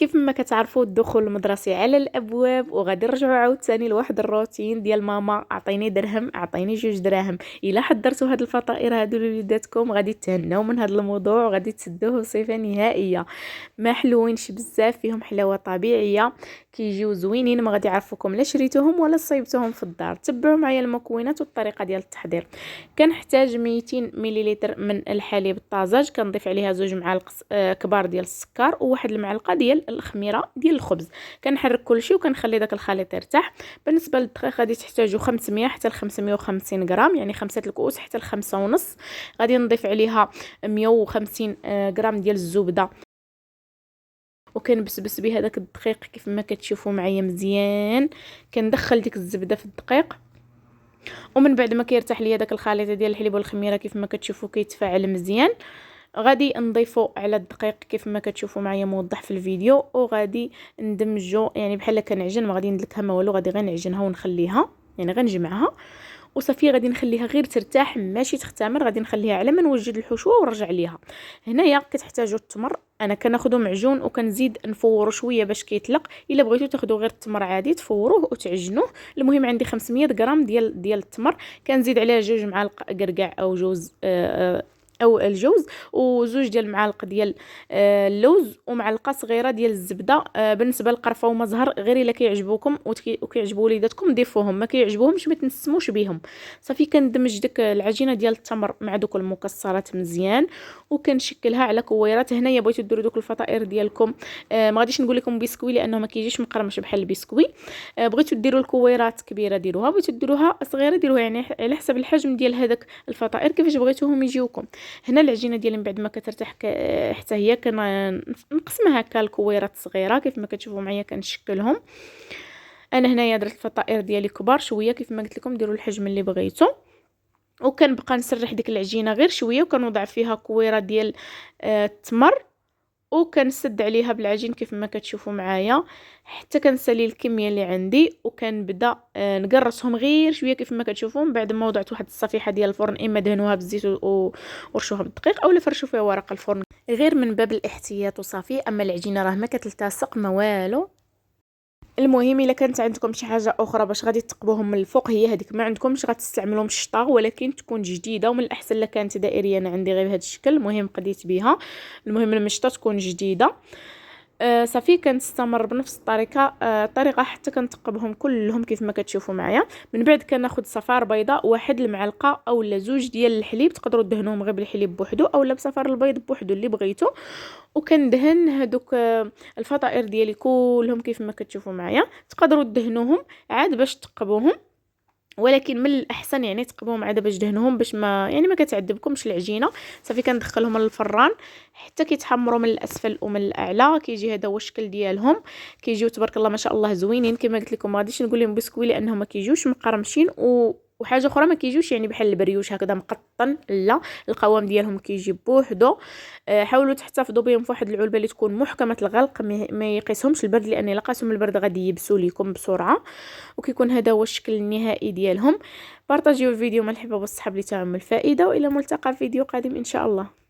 كيف ما كتعرفوا الدخول المدرسي على الابواب، وغادي نرجعوا عاوتاني لواحد الروتين ديال ماما اعطيني درهم اعطيني 2 دراهم. الا حضرتوا هاد الفطائر هادو لوليداتكم غادي تهناو من هاد الموضوع وغادي تسدوه بصفه نهائيه. ما حلوينش بزاف، فيهم حلاوه طبيعيه، كيجيو زوينين، ما غادي يعرفوكم لا شريتوهم ولا صيبتوهم في الدار. تبعوا معايا المكونات والطريقه ديال التحضير. كنحتاج 200 مليلتر من الحليب الطازج، كنضيف عليها 2 معالق كبار ديال السكر وواحد المعلقه ديال الخميره ديال الخبز. كنحرك كلشي وكنخلي داك الخليط يرتاح. بالنسبه للدقيق غادي تحتاجوا 500 حتى ل 550 غرام، يعني 5 الكؤوس حتى ل 5 ونص. غادي نضيف عليها 150 غرام ديال الزبده، وكنبسبس بها داك الدقيق كيف ما كتشوفوا معايا مزيان. كندخل ديك الزبده في الدقيق، ومن بعد ما كيرتاح ليا داك الخليط ديال الحليب والخميره كيف ما كتشوفوا كيتفاعل مزيان، غادي نضيفو على الدقيق كيف ما كتشوفوا معايا موضح في الفيديو، وغادي ندمجو يعني بحال كنعجن، ما غادي ندلكها ما والو، غادي غير نعجنها ونخليها يعني غنجمعها وصافي. غادي نخليها غير ترتاح ماشي تختمر، غادي نخليها على ما نوجد الحشوه ونرجع ليها. هنايا كتحتاجوا التمر، انا كناخذو معجون وكنزيد نفورو شويه باش كيطلق. الا بغيتو تاخذوا غير التمر عادي تفوروه وتعجنوه. المهم عندي 500 غرام ديال التمر، كنزيد عليها 2 معالق قرقاع او جوز او الجوز، وزوج ديال المعالق ديال اللوز، ومعلقه صغيره ديال الزبده. بالنسبه للقرفه وما زهر غير الا كيعجبوكم وكيعجبوا وليداتكم ضيفوهم، ما كيعجبوهمش ما تنسموش بهم. صافي كندمج ديك العجينه ديال التمر مع دوك المكسرات مزيان، وكنشكلها على كويرات. هنايا بغيتو ديروا دوك الفطائر ديالكم، ما غاديش نقول لكم بسكوي لانه ما كيجيش مقرمش بحال البسكوي. بغيتو ديروا الكويرات كبيره ديروها، بغيتو ديروها صغيره ديروها، يعني على حسب الحجم ديال هذاك الفطائر كيفاش بغيتوهم يجيوكم. هنا العجينه ديالي من بعد ما كترتاح حتى هي كنقسمها هكا لكويرات صغيره كيف ما كتشوفوا معايا كنشكلهم. انا هنايا درت الفطائر ديالي كبار شويه كيف ما قلت لكم، ديروا الحجم اللي بغيتو. وكنبقى نسرح ديك العجينه غير شويه، وكنوضع فيها كويره ديال التمر، وكنسد عليها بالعجين كيف ما كتشوفوا معايا حتى كنسالي الكميه اللي عندي، وكنبدا نقرصهم غير شويه كيف ما كتشوفوا. بعد ما وضعت واحد الصفيحه ديال الفرن، اما دهنوها بالزيت ورشوها بالدقيق اولا فرشوا فيها ورق الفرن غير من باب الاحتياط وصافي. اما العجينه راه ما كتلتصق ما والو. المهم الا كانت عندكم شي حاجه اخرى باش غادي تقبوهم من الفوق، هي هذيك. ما عندكمش غتستعملوا مشطه، ولكن تكون جديده، ومن الاحسن الا كانت دائريه. انا عندي غير بهذا الشكل، المهم قضيت بها. المهم المشطه تكون جديده. صافي كنستمر بنفس الطريقه حتى كنتقبهم كلهم كيف ما كتشوفوا معايا. من بعد كناخذ صفار بيضاء، واحد المعلقه اولا 2 ديال الحليب، تقدروا دهنوهم غير بالحليب بوحدو اولا بصفار البيض بوحدو اللي بغيتو. وكندهن هذوك الفطائر ديالي كلهم كيف ما كتشوفوا معايا. تقدروا تدهنوهم عاد باش تقبوهم، ولكن من الاحسن يعني تقبوهم عاد باش دهنوهم باش ما يعني ما كتعذبكمش العجينه. صافي كندخلهم للفران حتى كيتحمروا من الاسفل ومن الاعلى. كيجي هذا هو الشكل ديالهم، كيجيو تبارك الله ما شاء الله زوينين. كما قلت لكم ما غاديش نقول لهم بسكوي لانهم ما كيجيوش مقرمشين، وحاجه اخرى ما كيجيوش يعني بحال البريوش هكذا مقطن، لا القوام ديالهم كيجي بوحدو. حاولوا تحتفظوا بهم في واحد العلبه اللي تكون محكمه الغلق، ما يقيسهمش البرد، لان الا قاسهم البرد غادي يبسوا لكم بسرعه. وكيكون هذا هو الشكل النهائي ديالهم. بارطاجيو الفيديو مع الحباب والصحاب لتعم الفائده، والى ملتقى في فيديو قادم ان شاء الله.